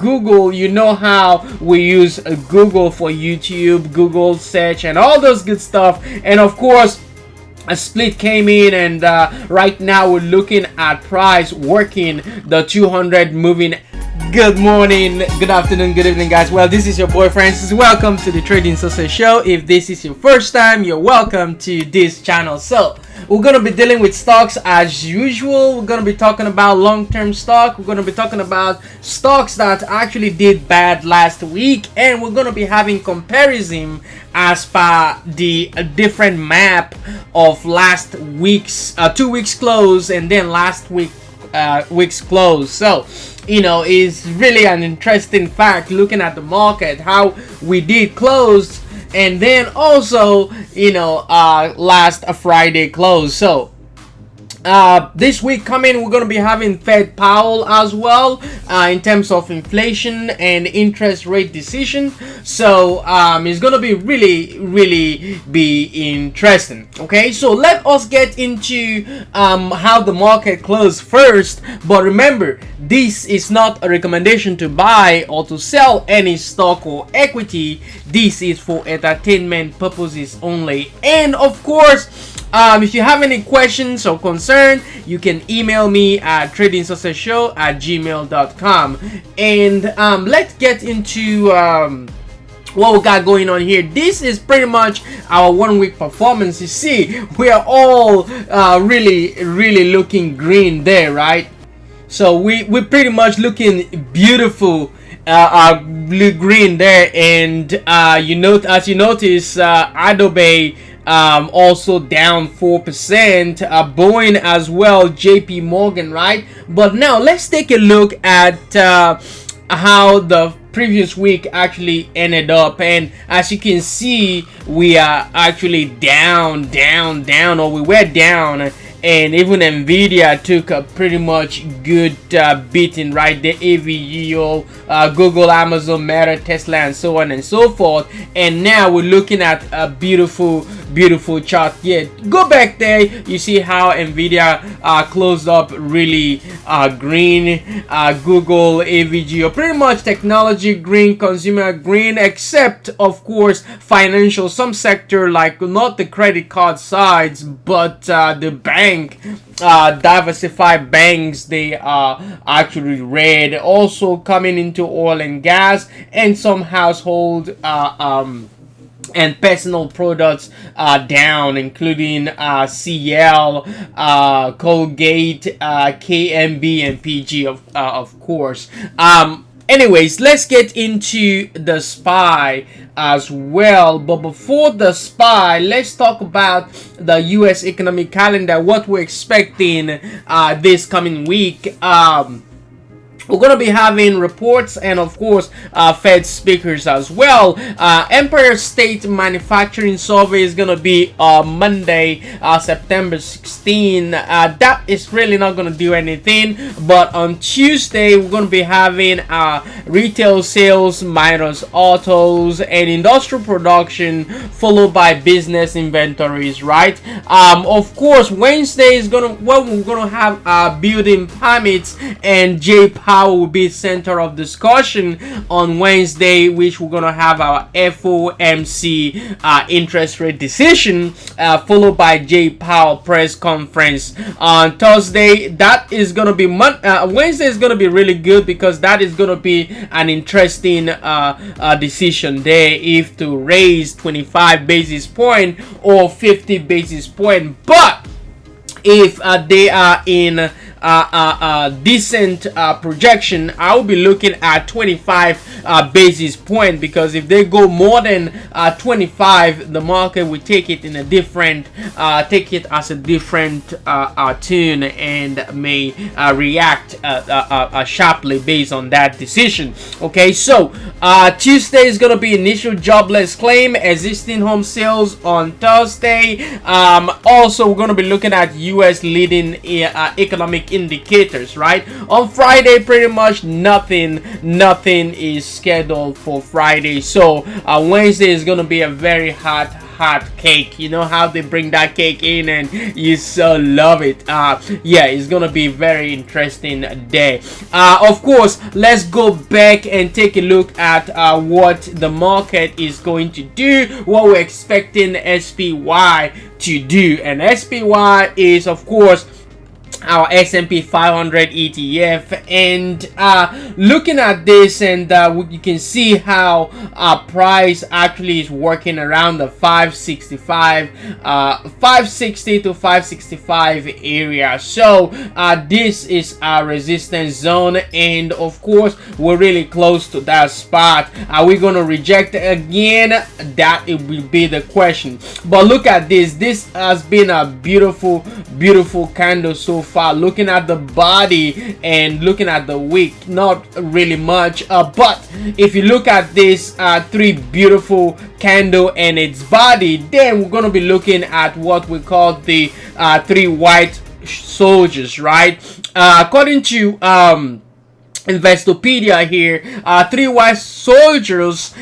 Google. You know how we use Google for YouTube, Google search, and all those good stuff. And of course, a split came in, and right now we're looking at price working the 200 moving. Good morning, good afternoon, good evening, guys. Well, this is your boy Francis. Welcome to the Trading Success Show. If this is your first time, you're welcome to this channel. So we're going to be dealing with stocks as usual. We're going to be talking about long-term stock. We're going to be talking about stocks that actually did bad last week, and we're going to be having comparison as per the different map of last week's 2 weeks close and then last week's close. So you know, it's really an interesting fact looking at the market, how we did close, and then also, you know, last Friday close. So this week coming, we're going to be having Fed Powell as well in terms of inflation and interest rate decision. So it's going to be really be interesting. Okay, so let us get into how the market closed first. But remember, this is not a recommendation to buy or to sell any stock or equity. This is for entertainment purposes only. And of course, if you have any questions or concern, you can email me at tradingsuccessshow@gmail.com. And let's get into what we got going on here. This is pretty much our 1 week performance. You see, we are all really looking green there, right? So we're pretty much looking beautiful green there. And as you notice, ADBE also down 4%, Boeing as well, JP Morgan, right? But now let's take a look at how the previous week actually ended up. And as you can see, we are actually down, or we were down. And even NVDA took a pretty much good beating right there. AVGO, Google, Amazon, Meta, Tesla, and so on and so forth. And now we're looking at a beautiful chart here. Go back there, you see how NVIDIA closed up really green. Google, AVGO, pretty much technology green, consumer green, except of course financial, some sector like not the credit card sides, but the bank, diversified banks, they are actually red. Also coming into oil and gas, and some household and personal products down, including CL, Colgate, KMB, and PG, of course. Anyways, let's get into the SPY as well. But before the SPY, let's talk about the US economic calendar, what we're expecting this coming week. We're going to be having reports and of course Fed speakers as well. Empire State Manufacturing Survey is going to be Monday, September 16. That is really not going to do anything. But on Tuesday, we're going to be having retail sales minus autos and industrial production, followed by business inventories, right? Of course, Wednesday is we're going to have building permits, and J-Power will be center of discussion on Wednesday, which we're gonna have our FOMC interest rate decision, followed by J Powell press conference on Thursday. That is gonna be Wednesday is gonna be really good, because that is gonna be an interesting decision there, if to raise 25 basis point or 50 basis point. But if they are in decent projection, I will be looking at 25 basis point, because if they go more than 25, the market will take it in a different take it as a different tune, and may react sharply based on that decision. Okay, so Tuesday is gonna be initial jobless claim, existing home sales on Thursday. Also, we're gonna be looking at US leading economic indicators, right? On Friday, pretty much nothing is scheduled for Friday. So Wednesday is going to be a very hot hot cake. You know how they bring that cake in and you so love it. Yeah, it's gonna be very interesting day. Of course, let's go back and take a look at what the market is going to do, what we're expecting SPY to do. And SPY is, of course, our S&P 500 ETF, and looking at this, and you can see how our price actually is working around the 565 560 to 565 area. So this is our resistance zone, and of course we're really close to that spot. Are we going to reject again? That it will be the question. But look at this. This has been a beautiful candle so far. Looking at the body and looking at the wick, not really much, but if you look at this three beautiful candle and its body, then we're going to be looking at what we call the three white soldiers, right? According to Investopedia here, three white soldiers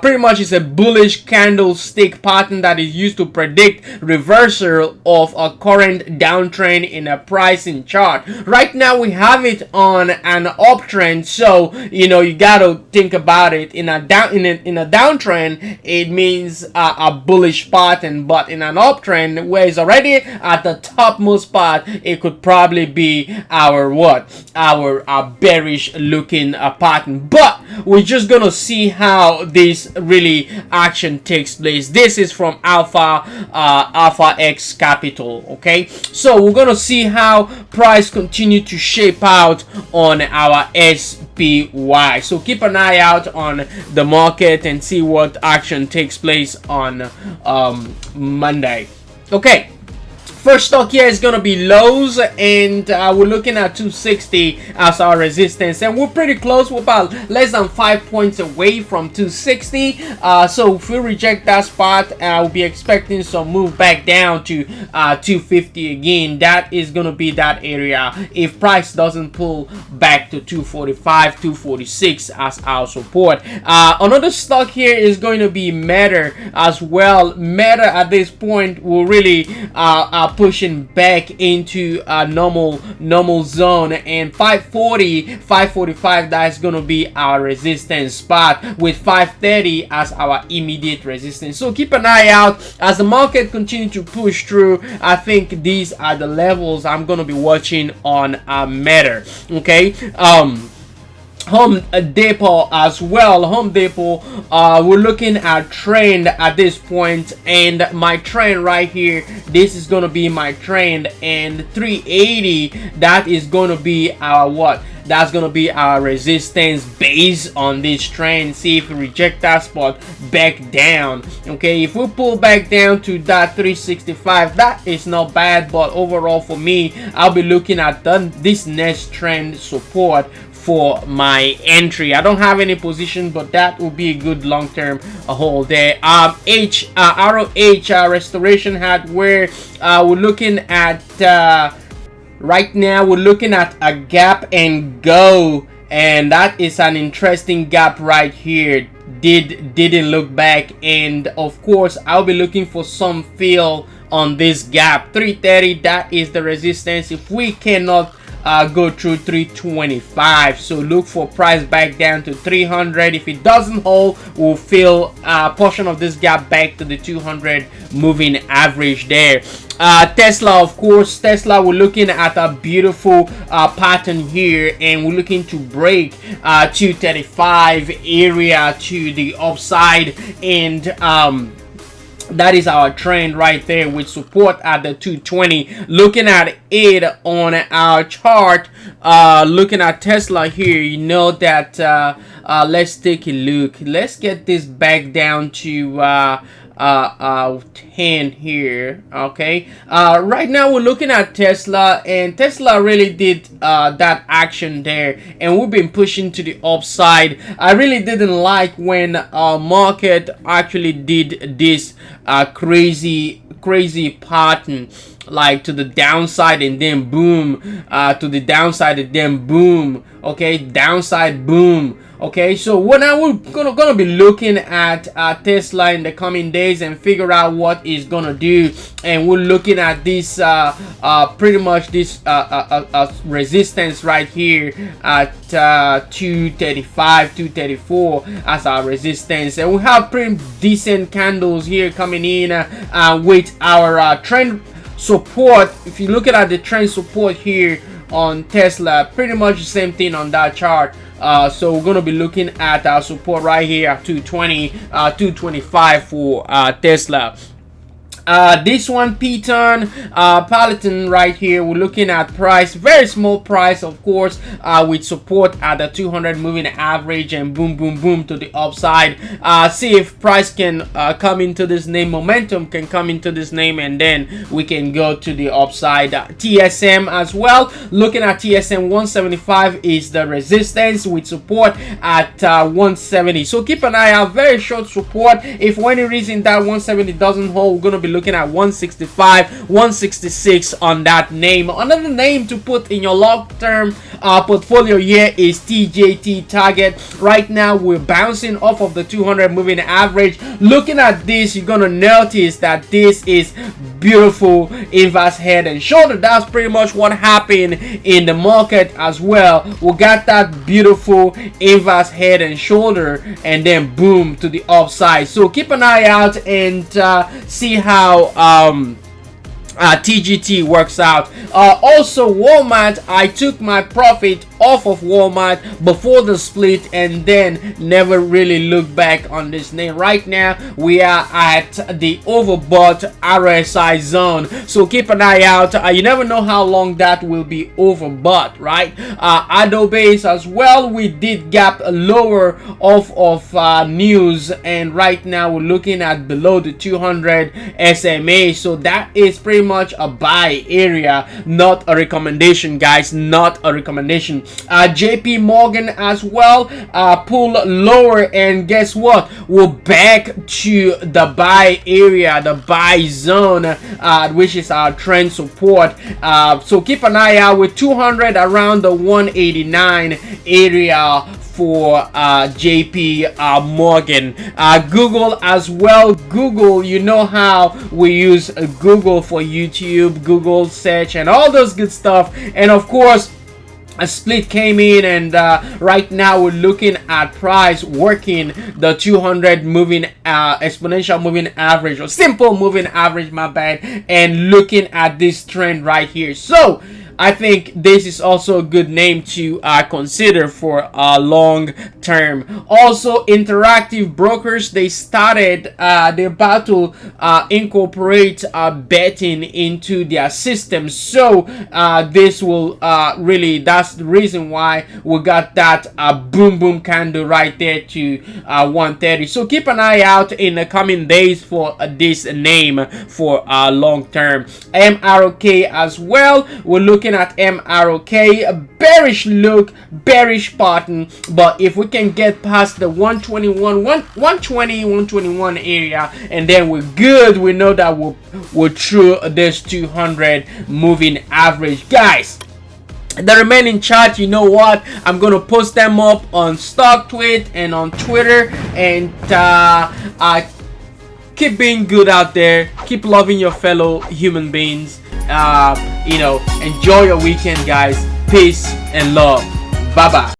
pretty much is a bullish candlestick pattern that is used to predict reversal of a current downtrend in a pricing chart. Right now we have it on an uptrend, so you know you gotta think about it. In a downtrend, it means a bullish pattern, but in an uptrend where it's already at the topmost part, it could probably be our bearish looking pattern. But we're just gonna see how this really action takes place. This is from Alpha X Capital. Okay, so we're gonna see how price continue to shape out on our SPY. So keep an eye out on the market and see what action takes place on Monday. Okay, first stock here is gonna be Lowe's, and we're looking at 260 as our resistance, and we're pretty close. We're about less than 5 points away from 260. So if we reject that spot, we'll be expecting some move back down to 250 again. That is gonna be that area if price doesn't pull back to 245, 246 as our support. Another stock here is going to be Meta as well. Meta at this point will really pushing back into a normal zone, and 540, 545, that's gonna be our resistance spot, with 530 as our immediate resistance. So keep an eye out as the market continue to push through. I think these are the levels I'm gonna be watching on Meta. Okay, Home Depot as well. Home Depot, we're looking at trend at this point, and my trend right here, this is gonna be my trend, and 380, that is gonna be our that's gonna be our resistance based on this trend. See if we reject that spot, back down. Okay, if we pull back down to that 365, that is not bad, but overall for me, I'll be looking at this next trend support for my entry. I don't have any position, but that will be a good long-term hold there. ROH Restoration Hardware, we're looking at right now we're looking at a gap and go, and that is an interesting gap right here. Didn't look back, and of course I'll be looking for some fill on this gap. 330, that is the resistance if we cannot go through 325. So look for price back down to 300. If it doesn't hold, we'll fill a portion of this gap back to the 200 moving average there. Tesla, of course, Tesla, we're looking at a beautiful pattern here, and we're looking to break 235 area to the upside, and that is our trend right there with support at the 220. Looking at it on our chart, looking at Tesla here, you know that let's take a look. Let's get this back down to 10 here. Okay, right now we're looking at Tesla, and Tesla really did that action there, and we've been pushing to the upside. I really didn't like when market actually did this crazy pattern. like to the downside and then boom, to the downside and then boom. Okay, downside, boom. Okay, so now we're gonna be looking at Tesla in the coming days and figure out what it's gonna do. And we're looking at this pretty much this resistance right here at 235, 234 as our resistance. And we have pretty decent candles here coming in with our trend support. If you look at the trend support here on Tesla, pretty much the same thing on that chart. So we're going to be looking at our support right here at 220, 225 for Tesla. This one, Peloton right here, we're looking at price, very small price, of course, with support at the 200 moving average, and boom, boom, boom to the upside. See if price can come into this name, momentum can come into this name, and then we can go to the upside. TSM as well, looking at TSM, 175 is the resistance with support at 170. So keep an eye out, very short support. If for any reason that 170 doesn't hold, we're going to be looking at 165, 166 on that name. Another name to put in your long-term portfolio here is TJT Target. Right now we're bouncing off of the 200 moving average. Looking at this, you're gonna notice that this is beautiful inverse head and shoulder. That's pretty much what happened in the market as well. We got that beautiful inverse head and shoulder, and then boom to the upside. So keep an eye out and see how TGT works out. Also Walmart, I took my profit off of Walmart before the split and then never really looked back on this name. Right now we are at the overbought RSI zone, so keep an eye out. You never know how long that will be overbought, right? ADBE as well, we did gap lower off of news, and right now we're looking at below the 200 SMA, so that is pretty much a buy area, not a recommendation, guys, not a recommendation. JP Morgan as well, pull lower, and guess what, we're back to the buy area, the buy zone, which is our trend support. So keep an eye out with 200 around the 189 area for JP Morgan. Google as well. Google, you know how we use Google for YouTube, Google search, and all those good stuff. And of course, a split came in, and right now we're looking at price working the 200 moving exponential moving average, or simple moving average, my bad, and looking at this trend right here. So I think this is also a good name to consider for long term. Also, Interactive Brokers, they started, they're about to incorporate betting into their system. So this will really, that's the reason why we got that boom boom candle right there to 130. So keep an eye out in the coming days for this name for long term. MRK as well, we're looking at MRK, a bearish look, bearish pattern, but if we can get past the 121 area, and then we're good, we know that we're through this 200 moving average, guys. The remaining chart, you know what, I'm gonna post them up on StockTwit and on Twitter, and keep being good out there, keep loving your fellow human beings. You know, enjoy your weekend, guys. Peace and love. Bye bye.